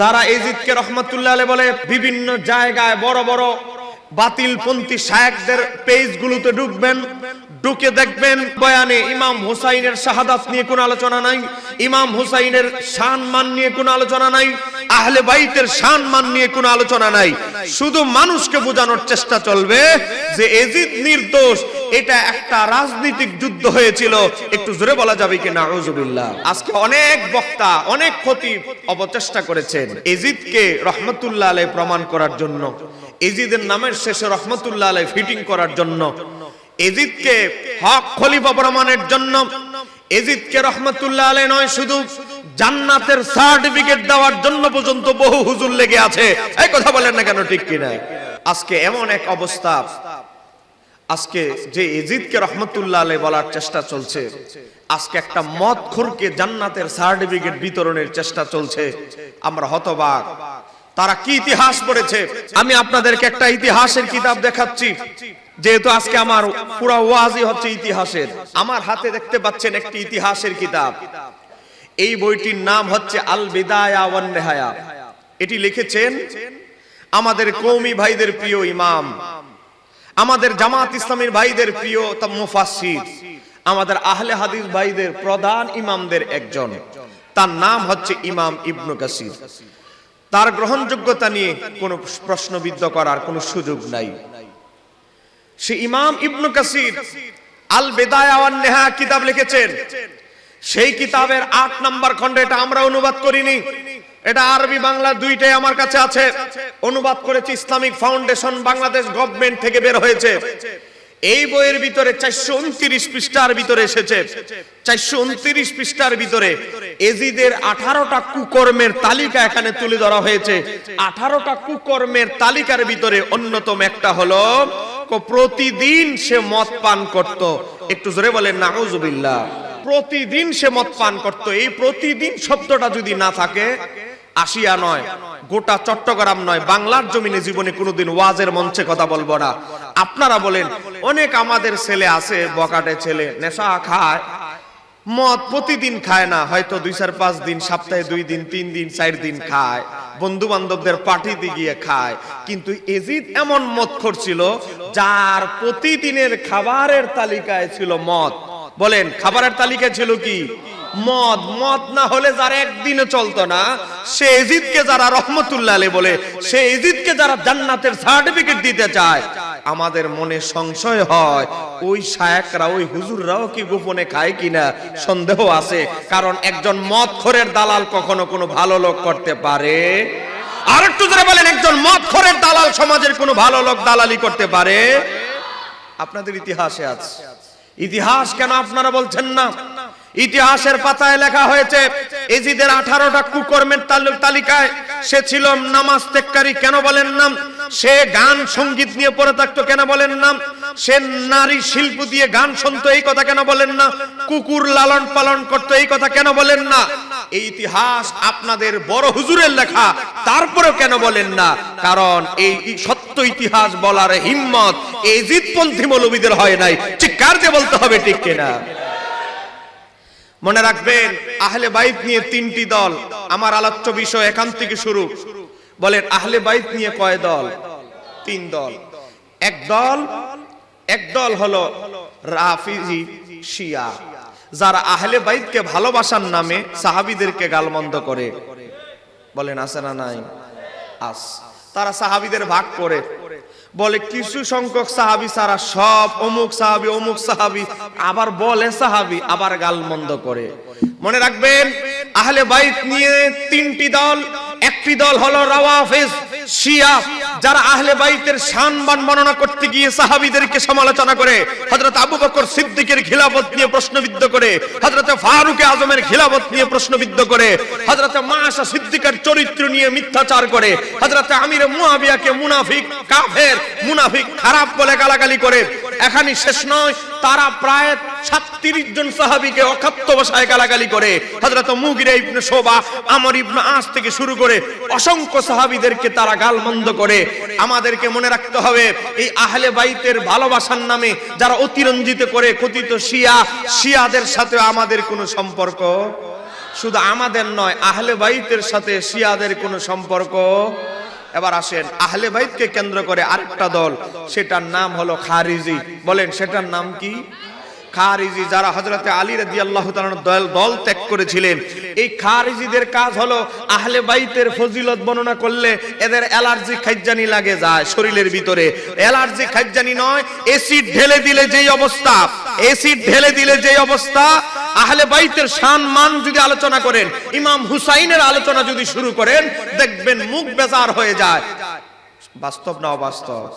যারা এজিদকে রহমতুল্লাহ আলাইহি বলে বিভিন্ন জায়গায় বড় বড় বাতিলপন্থী শায়েখদের পেজগুলোতে ঢুকবেন, ঢুকে দেখবেন বয়ানে ইমাম হুসাইনের শাহাদাত নিয়ে কোনো আলোচনা নাই, ইমাম হুসাইনের শান মান নিয়ে কোনো আলোচনা নাই, আহলে বাইতের শান মান নিয়ে কোনো আলোচনা নাই। শুধু মানুষকে বোঝানোর চেষ্টা চলবে যে এজিদ নির্দোষ। এটা একটা রাজনৈতিক যুদ্ধ হয়েছিল। একটু জোরে বলা যাবে কি নাউজুবিল্লাহ। আজকে অনেক বক্তা, অনেক খতিব অপচেষ্টা করেছেন এজিদকে রহমতুল্লাহ আলাইহি প্রমাণ করার জন্য, এজিদের নামের শেষে রহমতুল্লাহ আলাইহি ফিটিং করার জন্য, এজিদকে হক খলিফা প্রমাণের জন্য। এজিদকে রহমতুল্লাহ আলাইহি নয়, শুধু জান্নাতের সার্টিফিকেট দেওয়ার জন্য পর্যন্ত বহু হুজুর লেগে আছে। এই কথা বলেন না কেন, ঠিক কিনা? আজকে এমন এক অবস্থা, আজকে যে এজিদকে রহমতুল্লাহ আলাইহি বলার চেষ্টা চলছে, আজকে একটা মদখোরকে জান্নাতের সার্টিফিকেট বিতরণের চেষ্টা চলছে। আমরা হতবাক। তারা কি ইতিহাস পড়েছে? আমি আপনাদেরকে একটা ইতিহাসের কিতাব দেখাচ্ছি, যেহেতু আজকে আমার পুরো ওয়াজই হচ্ছে ইতিহাসের। আমার হাতে দেখতে পাচ্ছেন একটি ইতিহাসের কিতাব। এই বইটির নাম হচ্ছে আল বিদায়া ওয়ান নিহায়া। এটি লিখেছেন আমাদের কওমি ভাইদের প্রিয় ইমাম, আমাদের জামাত ইসলামীর ভাইদের প্রিয় মুফাসসির, আমাদের আহলে হাদিস ভাইদের প্রধান ইমামদের একজন। তার নাম হচ্ছে ইমাম ইবনে কাসির। তার গ্রহণযোগ্যতা নিয়ে কোনো প্রশ্নবিদ্ধ করার কোনো সুযোগ নাই। সে ইমাম ইবনে কাসির আল বিদায়া ওয়ান নিহায়া কিতাব লিখেছেন। সেই কিতাবের 8 নম্বর খণ্ডে, এটা আমরা অনুবাদ করিনি, এটা আরবি বাংলা দুইটাই আমার কাছে আছে, অনুবাদ করেছে ইসলামিক ফাউন্ডেশন বাংলাদেশ গভর্নমেন্ট থেকে বের হয়েছে। এই বইয়ের ভিতরে 429 পৃষ্ঠার ভিতরে এসেছে, 429 পৃষ্ঠার ভিতরে এজিদের 18টা কুকর্মের তালিকা এখানে তুলে ধরা হয়েছে। 18টা কুকর্মের তালিকার ভিতরে অন্যতম একটা হলো প্রতিদিন সে মদ পান করত। একটু জোরে বলেন নাউজুবিল্লাহ। প্রতিদিন সে মদ পান করত। এই প্রতিদিন শব্দটা যদি না থাকে, আসিয়া নয়, গোটা চট্টগ্রাম নয়, বাংলার জমিনে জীবনে কোনোদিন ওয়াজের মঞ্চে কথা বলবো না। আপনারা বলেন, অনেক আমাদের ছেলে আছে, বকাটে ছেলে, নেশা খায়, মদ প্রতিদিন খায় না, হয়তো 2-4-5 দিন, সপ্তাহে 2 দিন 3 দিন 4 দিন খায়, বন্ধু বান্ধবদের পার্টিতে গিয়ে খায়। কিন্তু এজিদ এমন মদখোর ছিল যার প্রতিদিনের খাবারের তালিকায় ছিল মদ। বলেন, খাবারের তালিকায় ছিল কি? মদ। মদ না হলে যার একদিনে চলতো না, সে এজিদকে যারা রহমতুল্লাহ আলাইহি বলে, সে এজিদকে যারা জান্নাতের সার্টিফিকেট দিতে চায়, আমাদের মনে সংশয় হয় ওই শায়েখরা, ওই হুজুররাও কি গোপনে খায় কিনা সন্দেহ আছে। কারণ একজন মদখোরের দালাল কখনো কোনো ভালো লোক করতে পারে? আর একটু জোরে বলেন, একজন মদখোরের দালাল সমাজের কোনো ভালো লোক দালালি করতে পারে? আপনাদের ইতিহাসে আছে। ইতিহাস কেন আপনারা বলছেন না? ইতিহাসের পাতায় লেখা হয়েছে এজিদের 18টা কুকর্মের তালিকায় সে ছিল নামাজ ত্যাগকারী, কেন বলেন না? সে গান সঙ্গীত নিয়ে পড়ে থাকতো, কেন বলেন না? সে নারী শিল্প দিয়ে গান শুনতো, এই কথা কেন বলেন না? কুকুর লালন পালন করতো, এই কথা কেন বলেন না? এই ইতিহাস আপনাদের বড় হুজুরের লেখা, তারপরেও কেন বলেন না? কারণ এই সত্য ইতিহাস বলার হিম্মত এজিদপন্থী মৌলবীদের হয় নাই। চিৎকার দিয়ে বলতে হবে, ঠিক কিনা? মনে রাখবেন, আহলে বাইত নিয়ে 3টি দল। আমার আলোচ্য বিষয় এখান থেকে শুরু। বলেন, আহলে বাইত নিয়ে কয় দল? 3 দল। এক দল হলো রাফিজি শিয়া, যারা আহলে বাইতকে ভালোবাসার নামে সাহাবীদেরকে গালমন্দ করে। বলেন, আছে না নাই? আস। তারা সাহাবীদের ভাগ করে বলে কিছু সংখ্যক সাহাবী ছাড়া সব অমুক সাহাবী, অমুক সাহাবী, আবার বলে সাহাবী, আবার গালমন্দ করে। মনে রাখবেন, আহলে বাইত নিয়ে 3টি দল। একটি দল হলো রাওয়াফিজ শিয়া, যারা আহলে বাইতের শানবান বর্ণনা করতে গিয়ে সাহাবীদেরকে সমালোচনা করে, হযরত আবু বকর সিদ্দিকের খিলাফত নিয়ে প্রশ্নবিদ্ধ করে, হযরত ফারুক আজমের খিলাফত নিয়ে প্রশ্নবিদ্ধ করে, হযরত মাশা সিদ্দিকের চরিত্র নিয়ে মিথ্যাচার করে, হযরত আমির মুয়াবিয়াকে মুনাফিক, কাফের, মুনাফিক, খারাপ বলে গালাগালি করে। এখানে শেষ নয়, তারা প্রায় 37 জন সাহাবীকে অকথ্য ভাষায় গালাগালি করে। হযরত মুগিরা ইবনে শুবা, আমর ইবনে আস থেকে শুরু করে অসংখ্য সাহাবীদেরকে তারা গালমন্দ করে। আমাদেরকে মনে রাখতে হবে, এই আহলে বাইতের ভালোবাসার নামে যারা অতিরঞ্জিত করে কথিত শিয়া, শিয়াদের সাথে আমাদের কোনো সম্পর্ক শুধু আমাদের নয়, আহলে বাইতের সাথে শিয়াদের কোনো সম্পর্ক। এবার আসেন আহলে বাইতকে কেন্দ্র করে আরেকটা দল, সেটার নাম হলো খারিজি। বলেন সেটার নাম কি? খারিজি, যারা হযরতে আলী রাদিয়াল্লাহু তাআলার দল ত্যাগ করেছিলেন। এই খারিজিদের কাজ হলো আহলে বাইতের ফজিলত বর্ণনা করলে এদের অ্যালার্জি খাইজানি লাগে যায় শরীরের ভিতরে। অ্যালার্জি খাইজানি নয়, অ্যাসিড ঢেলে দিলে যেই অবস্থা, অ্যাসিড ঢেলে দিলে যেই অবস্থা। আহলে বাইতের শান মান যদি আলোচনা করেন, ইমাম হুসাইনের আলোচনা যদি শুরু করেন, দেখবেন মুখ বেজার হয়ে যায়। বাস্তব না অবাস্তব?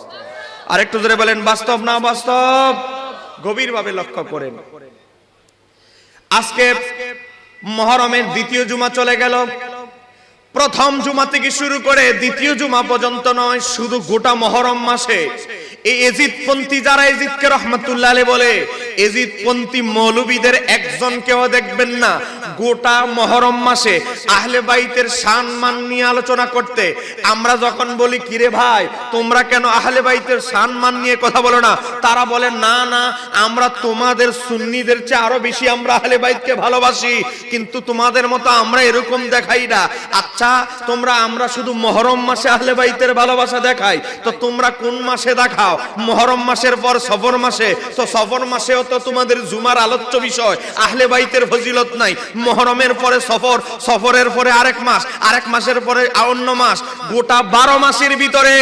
আরেকটু জোরে বলেন, বাস্তব না অবাস্তব? গভীরভাবে লক্ষ্য করেন। আজকে মুহররমের দ্বিতীয় জুমা চলে গেল। প্রথম জুমা থেকে শুরু করে দ্বিতীয় জুমা পর্যন্ত নয়, শুধু গোটা মুহররম মাসে এই এজিদপন্থী যারা এজিদকে রহমাতুল্লাহ আলাইহি বলে, এজিদপন্থী মৌলবীদের একজনকেও দেখবেন না গোটা মুহররম মাসে আহলে বাইতের শান মান নিয়ে আলোচনা করতে। আমরা যখন বলি কিরে ভাই তোমরা কেন আহলে বাইতের শান মান নিয়ে কথা বলো না, তারা বলে না না আমরা তোমাদের সুন্নিদের চেয়ে আরো বেশি আমরা আহলে বাইতকে ভালোবাসি, কিন্তু তোমাদের মতো আমরা এরকম দেখাই না। আচ্ছা তোমরা, আমরা শুধু মুহররম মাসে আহলে বাইতের ভালোবাসা দেখাই, তো তোমরা কোন মাসে দেখাও? মুহররম মাসের পর সফর মাসে, তো সফর মাসেও তো তোমাদের জুমার আলোচ্য বিষয় আহলে বাইতের ফজিলত নাই। মুহররমের পরে সফর, সফরের পরে আরেক মাস, আরেক মাসের পরে অন্য মাস, গোটা 12 মাসের ভিতরে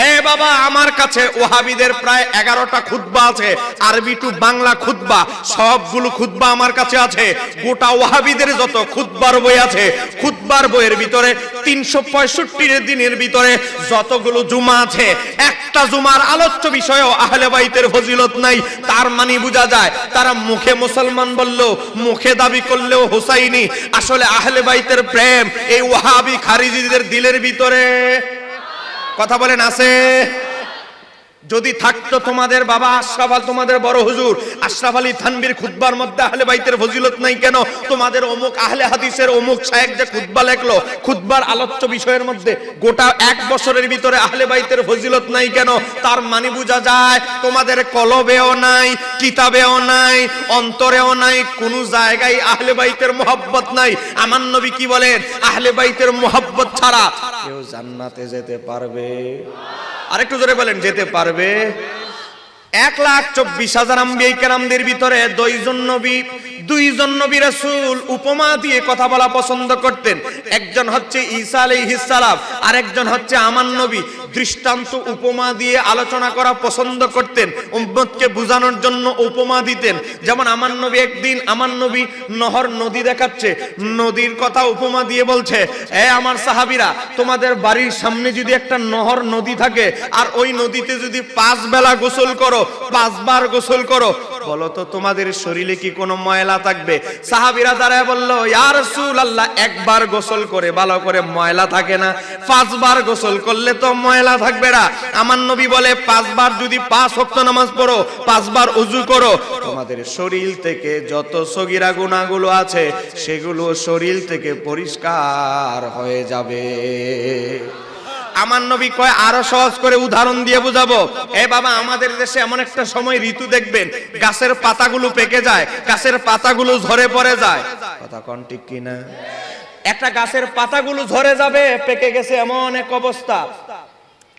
এ বাবা আমার কাছে ওয়াহাবিদের প্রায় 11টা খুতবা আছে, আরবি টু বাংলা খুতবা, সবগুলো খুতবা আমার কাছে আছে। গোটা ওয়াহাবিদের যত খুতবার বই আছে, খুতবার বইয়ের ভিতরে 365 দিনের ভিতরে যতগুলো জুমা আছে, একটা জুমার আলোচ্য বিষয়ও আহলে বাইতের ফজিলত নাই। তার মানে বোঝা যায় তারা মুখে মুসলমান বললেও, মুখে দাবি করলেও হুসাইনি, আসলে আহলে বাইতের প্রেম এই ওয়াহাবি খারিজিদের দিলের ভিতরে। কথা বলেন আছে? যদি থাকতো তোমাদের বাবা আশরাফ আলী, তোমাদের বড় হুজুর আশরাফ আলী থানভীর খুতবার মধ্যে আহলে বাইতের ফজিলত নাই কেন? তোমাদের অমুক আহলে হাদিসের অমুক শায়েখ যে খুতবা লেখলো, খুতবার আলোচ্য বিষয়ের মধ্যে গোটা 1 বছরের ভিতরে আহলে বাইতের ফজিলত নাই কেন? তার মানে বোঝা যায় তোমাদের কলবেও নাই, কিতাবেও নাই, অন্তরেও নাই, কোন জায়গায় আহলে বাইতের মুহাব্বত নাই। আমার নবী কি বলেন? আহলে বাইতের মুহাব্বত ছাড়া কেউ জান্নাতে যেতে পারবে? আরেকটু জোরে বলেন, যেতে পারবে? 1,24,000 আম্বিয়া কেরামদের ভিতরে দুইজন নবী রাসূল উপমা দিয়ে কথা বলা পছন্দ করতেন। একজন হচ্ছে ঈসা আলাইহিস সালাম, আরেকজন হচ্ছে আমার নবী। দৃষ্টান্ত উপমা দিয়ে আলোচনা করা পছন্দ করতেন, উম্মতকে বোঝানোর জন্য উপমা দিতেন। যেমন আমার নবী একদিন, আমার নবী নহর নদী দেখাচ্ছে, নদীর কথা উপমা দিয়ে বলছে, এ আমার সাহাবীরা, তোমাদের বাড়ির সামনে যদি একটা নহর নদী থাকে আর ওই নদীতে যদি 5 বেলা গোসল করো, 5 বার গোসল করো, বলো তো তোমাদের শরীরে কি কোনো ময়লা থাকবে? সাহাবীরা দাঁড়ায় বলল, ইয়া রাসূলুল্লাহ, একবার গোসল করে ভালো করে ময়লা থাকে না, 5 বার গোসল করলে তো ময়লা থাকবে না। আমার নবী বলে 5 বার যদি 5 ওয়াক্ত নামাজ পড়ো, 5 বার ওযু করো, তোমাদের শরীর থেকে যত সগীরা গুনাহগুলো আছে সেগুলো শরীর থেকে পরিষ্কার হয়ে যাবে। আমার নবী কয় আরো সহজ করে উদাহরণ দিয়ে বুঝাবো। এ বাবা, আমাদের দেশে এমন একটা সময় ঋতু দেখবেন গাছের পাতাগুলো পেকে যায়, গাছের পাতাগুলো ঝরে পড়ে যায়। কথা কোন ঠিক কিনা? একটা গাছের পাতাগুলো ঝরে যাবে, পেকে গেছে এমন এক অবস্থা।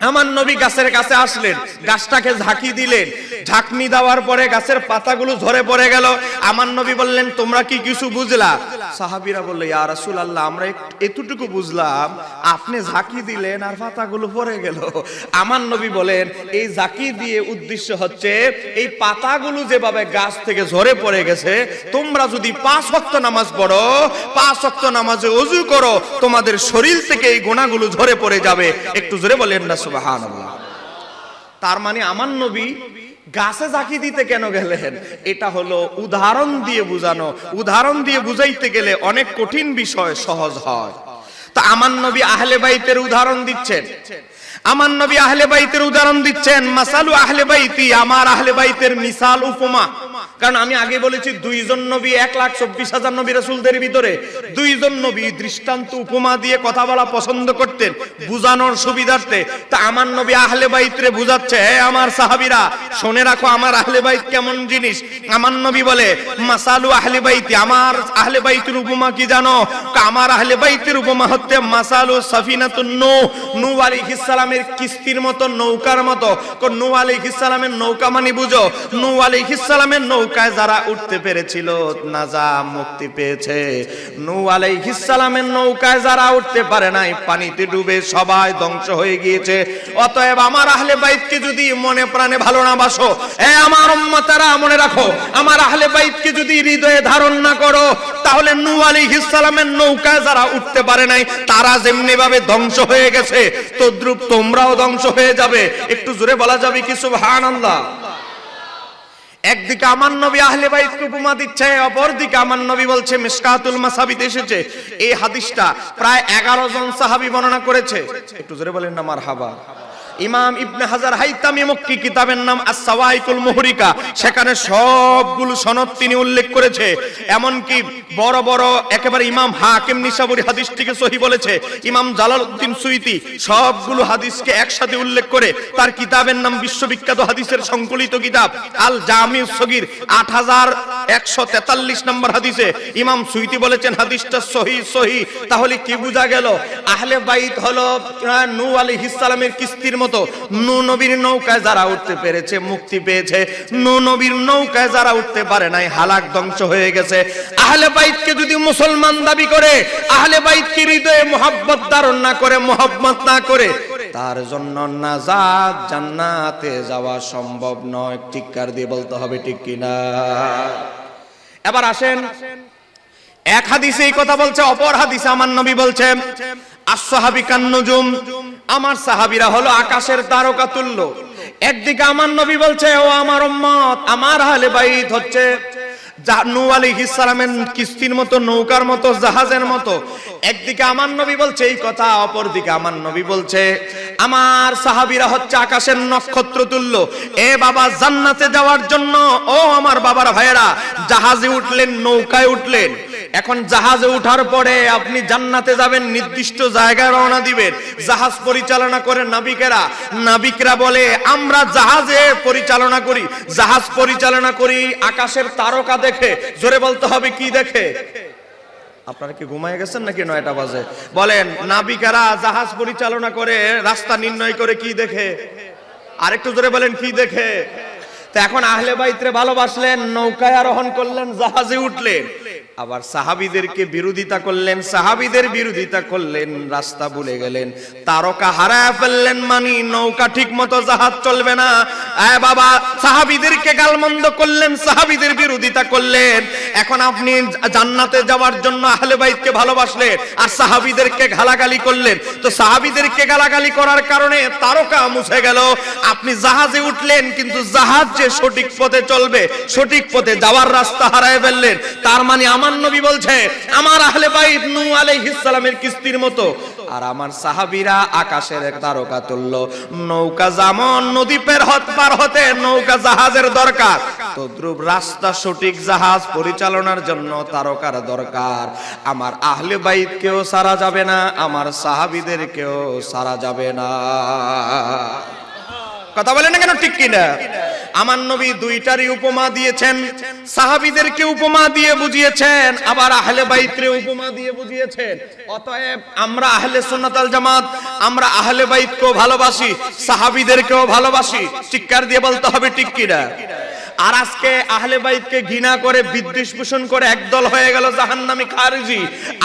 আমার নবী গাছের কাছে আসলেন, গাছটাকে ঝাঁকি দিলেন, ঝাঁকনি দেওয়ার পরে গাছের পাতাগুলো ঝরে পড়ে গেল। আমার নবী বললেন, তোমরা কি কিছু বুঝলা? সাহাবীরা বলল, ইয়া রাসূলুল্লাহ, আমরা এতটুকু বুঝলাম, আপনি ঝাঁকি দিলেন আর পাতাগুলো পড়ে গেল। আমার নবী বলেন, এই ঝাঁকি দিয়ে উদ্দেশ্য হচ্ছে এই পাতাগুলো যেভাবে গাছ থেকে ঝরে পড়ে গেছে, তোমরা যদি 5 ওয়াক্ত নামাজ পড়ো, 5 ওয়াক্ত নামাজে ওযু করো, তোমাদের শরীর থেকে এই গুনাহগুলো ঝরে পড়ে যাবে। একটু জোরে বলেন না সুবহানাল্লাহ। তার মানে আমার নবী গাছে ঝাঁকি দিতে কেন গেলেন? এটা হলো উদাহরণ দিয়ে বুঝানো। উদাহরণ দিয়ে বুঝাইতে গেলে অনেক কঠিন বিষয় সহজ হয়। তা আমার নবী আহলে বাইতের উদাহরণ দিচ্ছেন। আমার নবী আহলে বাইতের উদাহরণ দিচ্ছেন, মাসালু আহলে বাইতি, আমার আহলে বাইতের মিসাল উপমা। কারণ আমি আগে বলেছি দুইজন নবী 1,24,000 নবী রাসূলদের ভিতরে দুইজন নবী দৃষ্টান্ত উপমা দিয়ে কথা বলা পছন্দ করতেন বুঝানোর সুবিধার্থে। তা আমার নবী আহলে বাইতরে বুঝাচ্ছে, হে আমার সাহাবীরা শুনে রাখো আমার আহলে বাইত কেমন জিনিস। আমার নবী বলে মাসালু আহলে বাইতি, আমার আহলে বাইতের উপমা কি জানো? আমার আহলে বাইতের উপমা হচ্ছে মাসালু সাফিনাতুন নূহ আলাইহিস সালামের কিস্তির মতো, নৌকার মতো। নূহ আলাইহিস সালামের নৌকা মানে বুঝো, নূহ আলাইহিস সালামের নৌকায় যারা উঠতে পেরেছিল নাজা মুক্তি পেয়েছে। নূহ আলাইহিস সালামের নৌকায় যারা উঠতে পারে নাই পানিতে ডুবে সবাই ধ্বংস হয়ে গিয়েছে। অতএব আমার আহলে বাইতকে যদি মনে প্রাণে ভালো না বাসো, এ আমার উম্মতেরা মনে রাখো, আমার আহলে বাইতকে যদি হৃদয়ে ধারণ না করো, তাহলে নূহ আলাইহিস সালামের নৌকায় যারা উঠতে পারে নাই তারা যেমনি ভাবে ধ্বংস হয়ে গেছে তদ্রূপ তোমরাও ধ্বংস হয়ে যাবে। একটু জোরে বলা যাবে কি সুবহানাল্লাহ? একদিকে আমার নবী আহলে বাইতকে উপমা দিচ্ছে, অপরদিকে আমার নবী বলছে, মিশকাতুল মাসাবিতে এসেছে এই হাদিসটা প্রায় 11 জন সাহাবী বর্ণনা করেছে। একটু জোরে বলেন না মারহাবা। ইমাম ইবনে হাজার হাইতামি মক্কি কিতাবের নাম আস-সাওয়াইকুল মুহরিকা, সেখানে সবগুলো সনদ তিনি উল্লেখ করেছে। এমনকি বড় বড় একেবারে ইমাম হাকিম নিসাবুরি হাদিসটিকে সহিহ বলেছে। ইমাম জালালউদ্দিন সুয়ুতি সবগুলো হাদিসকে একসাথে উল্লেখ করে তার কিতাবের নাম বিশ্ববিখ্যাত হাদিসের সংকলিত কিতাব আল জামিউস সগীর 8143 নম্বর হাদিসে ইমাম সুয়ুতি বলেছেন হাদিসটা সহিহ। তাহলে কি বোঝা গেল? আহলে বাইত হলো নূহ আলাইহিস সালামের কিস্তির মতো। নূহ নবীর নৌকায় যারা উঠতে পেরেছে মুক্তি পেয়েছে, নূহ নবীর নৌকায় যারা উঠতে পারে নাই হালাক ধ্বংস হয়ে গেছে। আহলে বাইতকে যদি মুসলমান দাবি করে, আহলে বাইতকে হৃদয়ে মুহাব্বত ধারণ না করে, মুহাব্বত না করে, তার জন্য নাজাত জান্নাতে যাওয়া সম্ভব নয়। টিক্কার দিয়ে বলতে হবে ঠিক কিনা? এবার আসেন, এক হাদিসে এই কথা বলছে, অপর হাদিসে আমার নবী বলছে as-সাহাবী কান-নুজুম, আমার সাহাবীরা হলো আকাশের তারকা তুল্য। একদিকে আমার নবী বলছে, ও আমার উম্মত, আমার আহলে বাইত হচ্ছে নূহ আলাইহিস সালামের কিস্তির মতো, নৌকার মতো, জাহাজের মতো। একদিকে আমার নবী বলছে এই কথা, অপরদিকে আমার নবী বলছে আমার সাহাবীরা হচ্ছে আকাশের নক্ষত্র তুল্য। এ বাবা, জান্নাতে যাওয়ার জন্য ও আমার বাবার ভাইয়েরা জাহাজে উঠলেন, নৌকায় উঠলেন। এখন জাহাজে ওঠার পরে আপনি জান্নাতে যাবেন, নির্দিষ্ট জায়গায় রওনা দিবেন। জাহাজ পরিচালনা করে নাবিকরা বলে আমরা জাহাজে পরিচালনা করি, জাহাজ পরিচালনা করি আকাশের তারকা দেখে। জোরে বলতে হবে কি দেখে? আপনারা কি ঘুমায় গেছেন নাকি 9টা বাজে? বলেন, নাবিকেরা জাহাজ পরিচালনা করে রাস্তা নির্ণয় করে কি দেখে? আরেকটু জোরে বলেন কি দেখে? তো এখন আহলে বাইতরে ভালোবাসলেন, নৌকায় আরোহণ করলেন, জাহাজে উঠলেন, আবার সাহাবীদেরকে বিরোধিতা করলেন, সাহাবীদের বিরোধিতা করলেন, রাস্তা ভুলে গেলেন, তারকা হারায় ফেললেন, মানে নৌকা ঠিক মতো জাহাজ চলবে না। বাবা, সাহাবীদেরকে গালমন্দ করলেন, সাহাবীদের বিরোধিতা করলেন। এখন আপনি জান্নাতে যাওয়ার জন্য আহলে বাইতকে ভালোবাসলেন আর সাহাবীদেরকে গালাগালি করলেন। তো সাহাবীদেরকে গালাগালি করার কারণে তারকা মুছে গেল। আপনি জাহাজে উঠলেন, কিন্তু জাহাজ যে সঠিক পথে চলবে, সঠিক পথে যাওয়ার রাস্তা হারায় ফেললেন। তার মানে আমার নবী বলছে আমার আহলে বাইত নূহ আলাইহিস সালামের কিস্তির মতো, আর আমার সাহাবীরা আকাশের এক তারকা তুল্য। নৌকা যেমন নদী পার হতে নৌকা জাহাজের দরকার, তদ্রূপ রাস্তা সঠিক জাহাজ পরিচালনার জন্য তারকার দরকার। আমার আহলে বাইতকেও সারা যাবে না, আমার সাহাবীদেরকেও সারা যাবে না। কথা বলেন না কেন? ঠিক কিনা? আমার নবী দুইটারই উপমা দিয়েছেন, সাহাবীদেরকে উপমা দিয়ে বুঝিয়েছেন, আবার আহলে বাইতরে উপমা দিয়ে বুঝিয়েছেন। অতএব আমরা আহলে সুন্নাত ওয়াল জামাত, আমরা আহলে বাইতকেও ভালোবাসি, সাহাবীদেরকেও ভালোবাসি। চিৎকার দিয়ে বলতে হবে ঠিক কিনা? আর আজকে আহলে বাইতকে ঘৃণা করে, বিদ্বেষ পোষণ করে একদল হয়ে গেল জাহান্নামী খারিজি।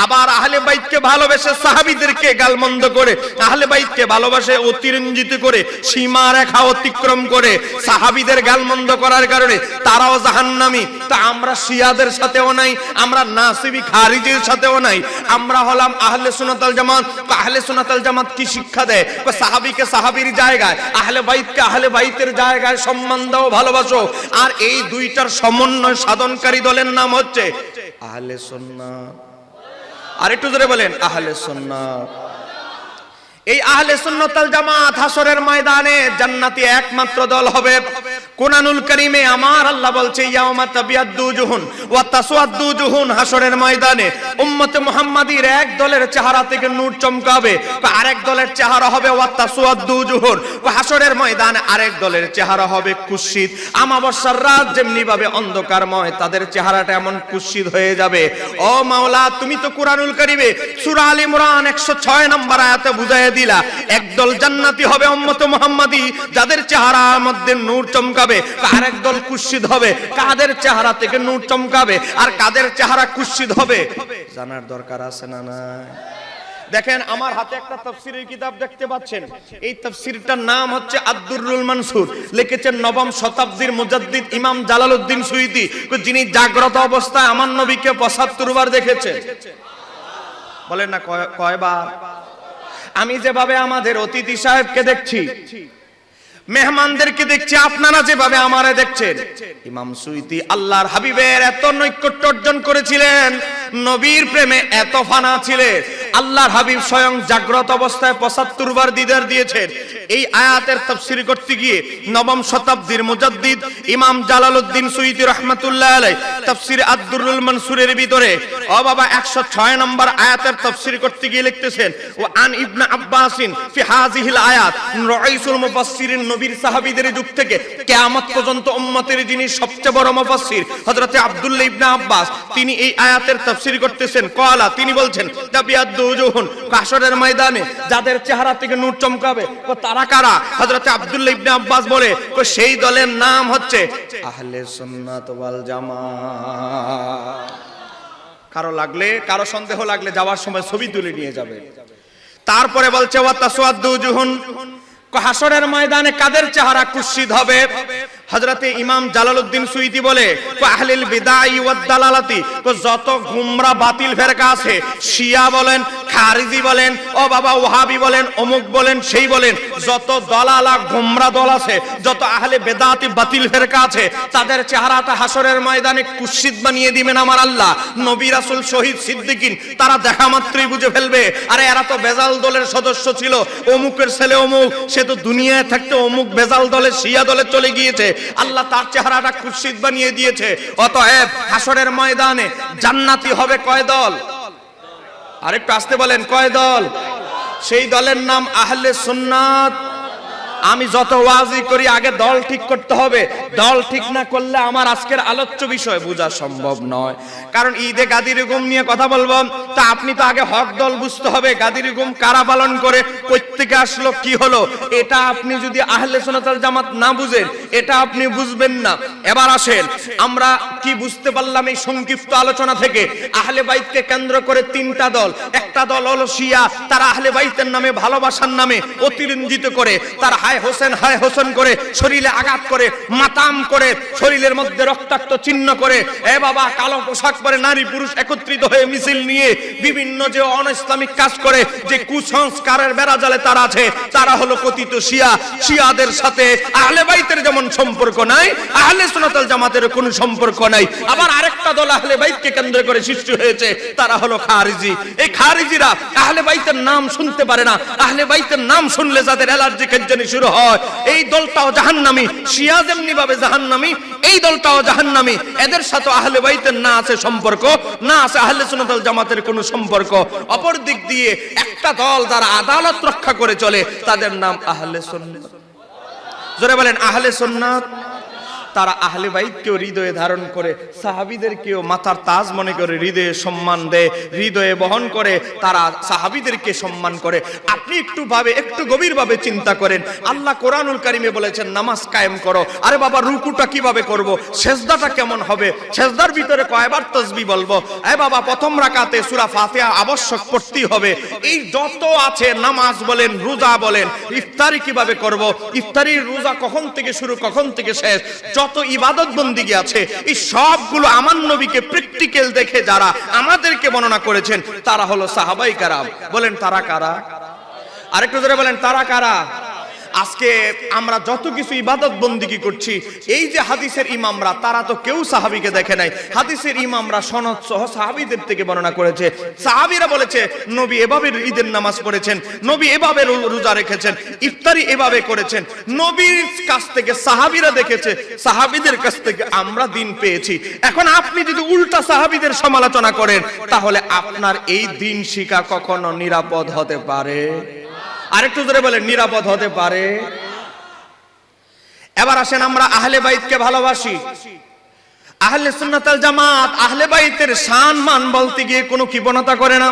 আবার আহলে বাইতকে ভালোবেসে সাহাবীদেরকে গালমন্দ করে, আহলে বাইতকে ভালোবাসে অতিরঞ্জিত করে, সীমা রেখা অতিক্রম করে সাহাবীদের গালমন্দ করার কারণে তারাও জাহান্নামী। তা আমরা শিয়াদের সাথেও নাই, আমরা নাসিবী খারিজির সাথেও নাই, আমরা হলাম আহলে সুন্নাত ওয়াল জামাত। আহলে সুন্নাত ওয়াল জামাত কি শিক্ষা দেয়? সাহাবীকে সাহাবীর জায়গায়, আহলে বাইতকে আহলে বাইতের জায়গায় সম্মান দাও, ভালোবাসো। আর এই দুইটার সমন্বয় সাধনকারী দলের নাম হচ্ছে আহলে সুন্নাত। আর একটু জোরে বলেন আহলে সুন্নাত। এই আহলে সুন্নাত ওয়াল জামাত হাসরের ময়দানে জান্নাতি একমাত্র দল হবে। কুরআনুল কারীমে আমার আল্লাহ বলছে ইয়াউমা তাবিয়াদ্দু উজুহুন ওয়া তাসওয়াদ্দু উজুহুন, হাসরের ময়দানে উম্মতে মুহাম্মাদীর এক দলের চেহারা থেকে নূর চমকাবে, আরেক দলের চেহারা হবে ওয়া তাসওয়াদ্দু উজুহুন, হাসরের ময়দানে আরেক দলের চেহারা হবে কুৎসিত। আমাবস্যার রাত যেমনি ভাবে অন্ধকারময়, তাদের চেহারাটা এমন কুৎসিত হয়ে যাবে। ও মাওলা, তুমি তো কুরআনুল কারীমে সূরা আল ইমরান 106 নম্বর আয়াতে বুঝাইয়া দিলা, একদল জান্নাতি হবে উম্মতে মুহাম্মাদী, যাদের চেহারার মধ্যে নূর চমকাবে, আরেক দল কুৎসিত হবে, কাদের চেহারা থেকে নূর চমকাবে আর কাদের চেহারা কুৎসিত হবে জানার দরকার আছে না নাই? দেখেন আমার হাতে একটা তাফসীরের কিতাব দেখতে পাচ্ছেন, এই তাফসীরটার নাম হচ্ছে আদ-দুররুল মানসুর, লিখেছেন নবম শতাব্দীর মুজাদ্দিদ ইমাম জালালউদ্দিন সুয়ুতী, যিনি জাগ্রত অবস্থায় আমার নবীকে 75 বার দেখেছেন। বলেন না কয়বার? আমি যেভাবে আমাদের অতিথি সাহেবকে দেখছি, মেহমানদেরকে দেখছি, আপনারা যেভাবে আমারে দেখছেন, ইমাম সুয়ুতী আল্লাহর হাবিবের এত নৈকট্য অর্জন করেছিলেন, নবীর প্রেমে এত ফানা ছিলেন, আল্লাহর হাবিব স্বয়ং জাগ্রত অবস্থায় 75 বার দিদার দিয়েছেন। এই আয়াতের তাফসীর করতে গিয়ে নবম শতাব্দীর মুজাদ্দিদ ইমাম জালালউদ্দিন সুয়ুতী রাহমাতুল্লাহ আলাইহি তাফসীর আদ-দুররুল মানসুরের ভিতরে ও বাবা 106 নম্বর আয়াতের তাফসীর করতে গিয়ে লিখতেছেন, ও আন ইবনে আব্বাসিন ফি হাযিহিল আয়াত রাইসুল মুফাসসিরিন, নবীর সাহাবীদের যুগ থেকে কিয়ামত পর্যন্ত উম্মতের যিনি সবচেয়ে বড় মুফাসসির হযরতে আব্দুল্লাহ ইবনে আব্বাস, তিনি এই আয়াতের তাফসীর করতেছেন। কওয়ালা, তিনি বলছেন তাবিয়াদ্দু উজুহুন, হাসরের ময়দানে যাদের চেহারা থেকে নূর চমকাবে, তারা কারা? হযরতে আব্দুল্লাহ ইবনে আব্বাস বলে সেই দলের নাম হচ্ছে আহলে সুন্নাত ওয়াল জামাত। কারো লাগলে, কারো সন্দেহ লাগলে যাওয়ার সময় ছবি তুলে নিয়ে যাবে। তারপরে বলছে ওয়া তাসওয়াদ্দু উজুহুন, হাসরের ময়দানে কাদের চেহারা কুৎসিত হবে? হযরতে ইমাম জালালউদ্দিন সুয়ুতী বলে আহলিল বিদাই ওয়াদ দালালাতি, যত গুমরা বাতিল ফেরকা আছে, শিয়া বলেন, খারিজি বলেন, ও বাবা ওয়াহাবি বলেন, অমুক বলেন, সেই বলেন, যত দলালা গুমরা দল আছে, যত আহলে বেদাতি বাতিল ফেরকা আছে, তাদের চেহারাটা হাসরের ময়দানে কুৎসিত বানিয়ে দিবেন আমার আল্লাহ। নবী রাসূল, শহীদ, সিদ্দিকিন তারা দেখা মাত্রই বুঝে ফেলবে, আরে এরা তো বেজাল দলের সদস্য ছিল, অমুকের ছেলে অমুক, সে তো দুনিয়ায় থাকতে অমুক বেজাল দলের শিয়া দলে চলে গিয়েছে, আল্লাহ তার চেহারাটা কুৎসিত বানিয়ে দিয়েছে। অতএব হাসরের ময়দানে জান্নাতি হবে কয় দল? আরেকটু আসতে বলেন, কয় দল? সেই দলের নাম আহলে সুন্নাত। আমি যত ওয়াজি করি আগে দল ঠিক করতে হবে, দল ঠিক না করলে আমার আজকের আলোচ্য বিষয় বোঝা সম্ভব নয়। কারণ ঈদে গাদির হুকুম নিয়ে কথা বলবো, তা আপনি তো আগে হক দল বুঝতে হবে, গাদির হুকুম কারা পালন করে, কই থেকে আসলো, কি হলো, এটা আপনি যদি আহলে সুন্নাত ওয়াল জামাত না বুঝেন, এটা আপনি বুঝবেন না। এবার আসেন আমরা কি বুঝতে পারলাম এই সংক্ষিপ্ত আলোচনা থেকে? আহলে বাইতকে কেন্দ্র করে তিনটা দল। একটা দল হলো শিয়া, তারা আহলে বাইতের নামে, ভালোবাসার নামে অতিরঞ্জিত করে, তারা হায় হোসেন করে, শরীরে আঘাত করে, মাতাম করে, শরীরের মধ্যে রক্তাক্ত চিহ্ন করে, এ বাবা কালো পোশাক পরে নারী পুরুষ একত্রিত হয়ে মিছিল নিয়ে বিভিন্ন যে অনইসলামিক কাজ করে, যে কুসংস্কারের বেড়াজালে তারা আছে, তারা হলো কথিত শিয়া। শিয়াদের সাথে আহলে বাইতের যেমন সম্পর্ক নাই, আহলে সুন্নাত ওয়াল জামাতের কোনো সম্পর্ক নাই। আবার আরেকটা দল আহলে বাইতকে কেন্দ্র করে সৃষ্টি হয়েছে, তারা হলো খারিজি। এই খারিজিরা আহলে বাইতের নাম শুনতে পারে না, আহলে বাইতের নাম শুনলে যাদের অ্যালার্জি কেজ্জানি শুরু হয়, এই দলটাও জাহান্নামী। শিয়া যেমনি ভাবে জাহান্নামী, এই দলটাও জাহান্নামী। এদের সাথে আহলে বাইতের না আছে সম্পর্ক, না আছে আহলে সুন্নাত ওয়াল জামাতের কোনো সম্পর্ক। অপর দিক দিয়ে একটা দল যারা আদালত রক্ষা করে চলে, তাদের নাম আহলে সুন্নাত। জোরে বলেন আহলে সুন্নাত। তারা আহলে বাইতকেও হৃদয়ে ধারণ করে, সাহাবীদেরকেও মাথার তাজ মনে করে হৃদয়ে সম্মান দেয়, হৃদয়ে বহন করে, তারা সাহাবীদেরকে সম্মান করে। আপনি একটু গভীরভাবে চিন্তা করেন, আল্লাহ কোরআনুল কারীমে বলেছেন নামাজ কায়েম করো। আরে বাবা রুকুটা কিভাবে করব, সেজদাটা কেমন হবে, সেজদার ভিতরে কয়বার তাসবিহ বলবো, এ বাবা প্রথম রাকাতে সূরা ফাতিহা আবশ্যক পড়তেই হবে। এই যত আছে নামাজ বলেন, রোজা বলেন, ইফতারি কিভাবে করব, ইফতারি রোজা কখন থেকে শুরু কখন থেকে শেষ, যত ইবাদত বন্দিগি আছে, এই সবগুলো আমার নবীকে প্র্যাকটিক্যাল দেখে যারা আমাদেরকে বর্ণনা করেছেন, তারা হলো সাহাবায়ে কেরাম। বলেন তারা কারা? আরেকটু জোরে বলেন তারা কারা? আজকে আমরা যত কিছু ইবাদত বন্দিগি করছি, এই যে হাদিসের ইমামরা, তারা তো কেউ সাহাবীকে দেখে নাই। হাদিসের ইমামরা সনদ সহ সাহাবীদের থেকে বর্ণনা করেছে। সাহাবীরা বলেছে নবী এভাবে ঈদের নামাজ পড়েছেন, নবী এভাবে রোজা রেখেছেন, ইফতারি এভাবে করেছেন। নবীর কাছ থেকে সাহাবীরা দেখেছে, সাহাবীদের কাছ থেকে আমরা দিন পেয়েছি। এখন আপনি যদি উল্টা সাহাবীদের সমালোচনা করেন, তাহলে আপনার এই দিন শিক্ষা কখনো নিরাপদ হতে পারে? আরেকটু জোরে বলেন, নিরাপদ হতে পারে? এবার আসেন, আমরা আহলে বাইতকে ভালোবাসি। আহলে সুন্নাত ওয়াল জামাত আহলে বাইতের শান মান বলতে গিয়ে কোনো কৃপণতা করে না।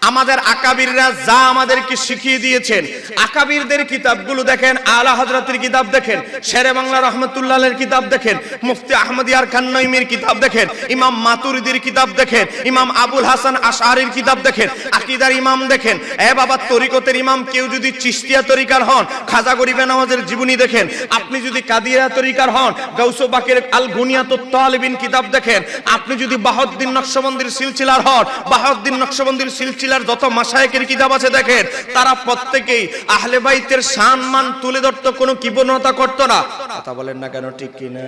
আমাদের আকাবিররা যা আমাদেরকে শিখিয়ে দিয়েছেন, আকাবিরদের কিতাবগুলো দেখেন, আলা হযরতের কিতাব দেখেন, শেরে বাংলা রহমাতুল্লাহের কিতাব দেখেন, মুফতি আহমদ ইয়ার খান্নাইমির কিতাব দেখেন, ইমাম মাতুরিদির কিতাব দেখেন, ইমাম আবুল হাসান আশআরির কিতাব দেখেন, আকীদার ইমাম দেখেন। এ বাবা, তরিকতের ইমাম কেউ যদি চিশতিয়া তরিকার হন, খাজা গরিবে নওয়াজের জীবনী দেখেন। আপনি যদি কাদিয়া তরিকার হন, গাউসু বাকের আল গুনিয়াতুত তালিবিন কিতাব দেখেন। আপনি যদি বাহাউদ্দিন নকশবন্দির সিলসিলার হন, বাহাউদ্দিন নকশবন্দির সিলসিলার যত মাশায়েখের কিতাব আছে দেখেন, তারা প্রত্যেকেই আহলে বাইতের শান মান তুলে ধরতো, কোনো কৃপণতা করতো না। কথা বলেন না কেন, ঠিক কি না?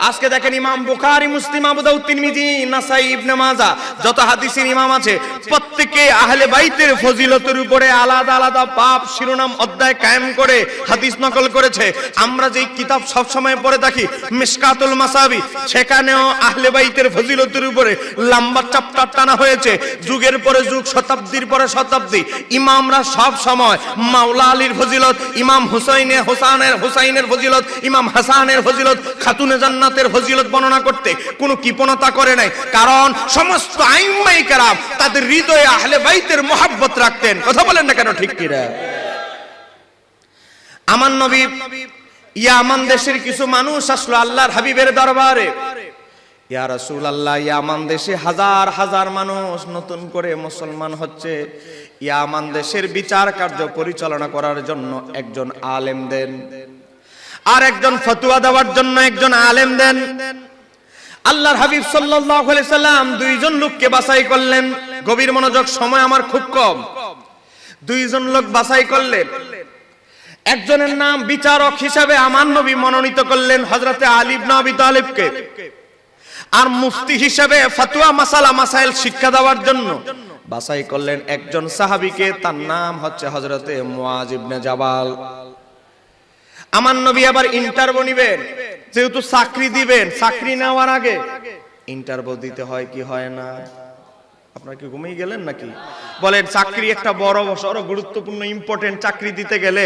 আজকে দেখেন, ইমাম বুখারী, মুসলিম, আবু দাউদ, তিরমিজি, নাসাই, ইবনে মাজাহ, যত হাদিসের ইমাম আছে, প্রত্যেকে আহলে বাইতের ফজিলতের উপরে আলাদা আলাদা বাব শিরোনাম অধ্যায় কায়েম করে হাদিস নকল করেছে। আমরা যেই কিতাব সব সময় পড়ে থাকি, মিশকাতুল মাসাবি, সেখানেও আহলে বাইতের ফজিলতের উপরে লম্বা চ্যাপ্টার টানা হয়েছে। যুগের পরে যুগ, শতাব্দীর পরে শতাব্দী ইমামরা সব সময় মাওলা আলীর ফজিলত, ইমাম হুসাইনের ফজিলত, ইমাম হাসানের ফজিলত, খাতুনে জান্নাতের ফজিলত বর্ণনা করতে কোনো কৃপণতা করে নাই। কারণ সমস্ত আইম্মায়ে কেরাম তাদের হৃদয়ে আহলে বাইতের মহব্বত রাখতেন। কথা বলেন না কেন, ঠিক কি না? আমার নবী ইয়ামান দেশের কিছু মানুষ আসলো আল্লাহর হাবিবের দরবারে। ইয়া রাসূলুল্লাহ, ইয়ামান দেশে হাজার হাজার মানুষ নতুন করে মুসলমান হচ্ছে। ইয়ামান দেশের বিচার কার্য পরিচালনা করার জন্য একজন আলেম দেন, আর একজন ফতোয়া দেওয়ার জন্য একজন আলেম দেন। আল্লাহর হাবিব সাল্লাল্লাহু আলাইহি সাল্লাম দুইজন লোককে বাছাই করলেন। গভীর মনোযোগ, সময় আমার খুব কম। দুইজন লোক বাছাই করলেন। একজনের নাম বিচারক হিসাবে আমার নবী মনোনীত করলেন হযরতে আলী ইবনে আবি তালিবকে, আর মুফতি হিসেবে ফতোয়া মাসাইল শিক্ষা দেওয়ার জন্য বাছাই করলেন একজন সাহাবীকে, তার নাম হচ্ছে হযরতে মুআজ ইবনে জাবাল। আমার নবী আবার ইন্টারভিউ নেবেন, যেহেতু চাকরি দিবেন, চাকরি নেওয়ার আগে ইন্টারভিউ দিতে হয় কি হয় না? আপনারা কি ঘুমিয়ে গেলেন নাকি? বলেন, চাকরি একটা বড় বড় গুরুত্বপূর্ণ ইম্পর্টেন্ট চাকরি দিতে গেলে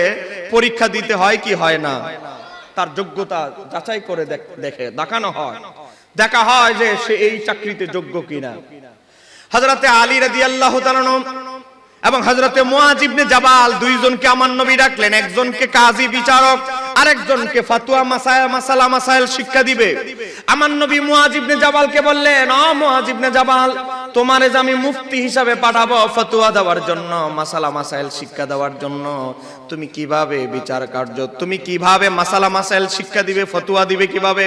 পরীক্ষা দিতে হয় কি হয় না? তার যোগ্যতা যাচাই করে দেখানো হয়, দেখা হয় যে সে এই চাকরিতে যোগ্য কিনা। হযরতে আলী রাদিয়াল্লাহু তাআলা এবং হযরতে মুআজ ইবনে জাবাল দুইজনকে আমার নবী ডাকলেন। একজনকে কাজী বিচারক, আরেকজনকে ফতোয়া মাসাইল শিক্ষা দিবে। আমার নবী মুআজ ইবনে জাবালকে বললেন, ও মুআজ ইবনে জাবাল, তোমারে যে আমি মুফতি হিসাবে পাঠাবো ফতোয়া দেওয়ার জন্য, মাসাইল শিক্ষা দেওয়ার জন্য, তুমি কিভাবে বিচার কার্য, তুমি কিভাবে মাসাইল শিক্ষা দিবে, ফতোয়া দিবে কিভাবে?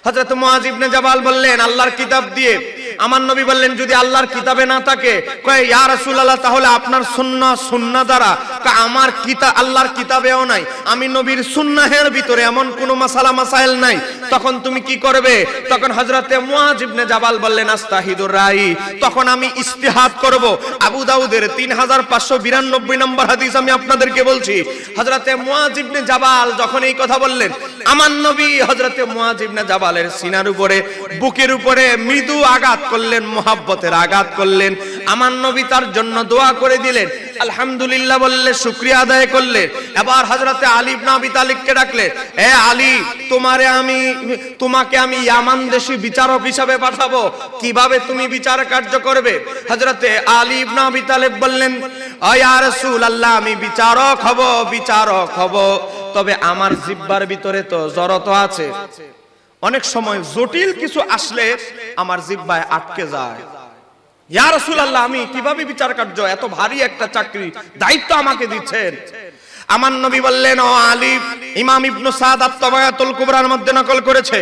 হযরত মুআজ ইবনে জাবাল বললেন, আল্লাহর কিতাব দিয়ে। আমার নবী বললেন, যদি আল্লাহর কিতাবে না থাকে, কয় ইয়া রাসূলুল্লাহ, তাহলে আপনার সুন্নাহ দ্বারা। আমার কিতাব আল্লাহর কিতাবেও নাই, আমি নবীর সুন্নাহের ভিতরে এমন কোন মাসাইল নাই, তখন তুমি কি করবে? তখন হযরতে মুআজ ইবনে জাবাল বললেন, আস্তাহিদুর রাই, তখন আমি ইজতিহাদ করব। আবু দাউদের 3592 নম্বর হাদিস আমি আপনাদেরকে বলছি। হযরতে মুআজ ইবনে জাবাল যখন এই কথা বললেন, আমার নবী হযরতে মুআজ ইবনে জাবালের সিনার উপরে, বুকের উপরে মৃদু আঘাত করলেন, মুহাব্বতের আঘাত করলেন। আমার নবী তার জন্য দোয়া করে দিলেন, আলহামদুলিল্লাহ বললে, শুকরিয়া আদায় করলেন। এবার হযরতে আলী ইবনে আবি তালিবকে ডাকলেন, এ আলী, তোমাকে আমি ইয়ামান দেশে বিচারক হিসাবে পাঠাবো, কিভাবে তুমি বিচার কার্য করবে? হযরতে আলী ইবনে আবি তালিব বললেন, ও ইয়া রাসূলুল্লাহ, আমি বিচারক হব, তবে আমার জিহ্বার ভিতরে তো জড়ত আছে। অনেক সময় জটিল কিছু আসলে আমার জিহ্বায় আটকে যায়। ইয়া রাসূলুল্লাহ, আমি কিভাবে বিচার কার্য, এত ভারী একটা চাকরি দায়িত্ব আমাকে দিচ্ছেন। আমার নবী বললেন, ও আলী। ইমাম ইবনে সাদ আত-তাবায়াতুল কুবরার মধ্যে নকল করেছে,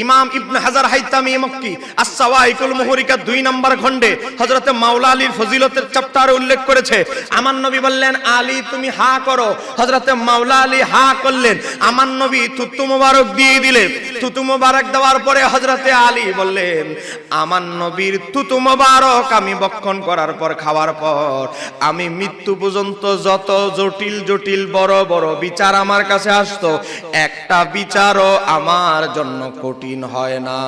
ইমাম ইবনে হাজার হাইতামি মক্কি আস-সাওয়াইকুল মুহরিকা 2 নম্বর খণ্ডে হযরতে মাওলা আলীর ফজিলতের চ্যাপ্টারে উল্লেখ করেছে। আমার নবী বললেন, আলী তুমি হা করো। হযরতে মাওলা আলী হা করলেন, আমার নবী থুতু মোবারক দিয়ে দিলেন। থুতু মোবারক দেওয়ার পরে হযরতে আলী বললেন, আমার নবীর থুতু মোবারক আমি ভক্ষণ করার পর, খাওয়ার পর আমি মৃত্যু পর্যন্ত যত জটিল জটিল বড় বড় বিচার আমার কাছে আসতো, একটা বিচারও আমার জন্য কঠিন হয় না।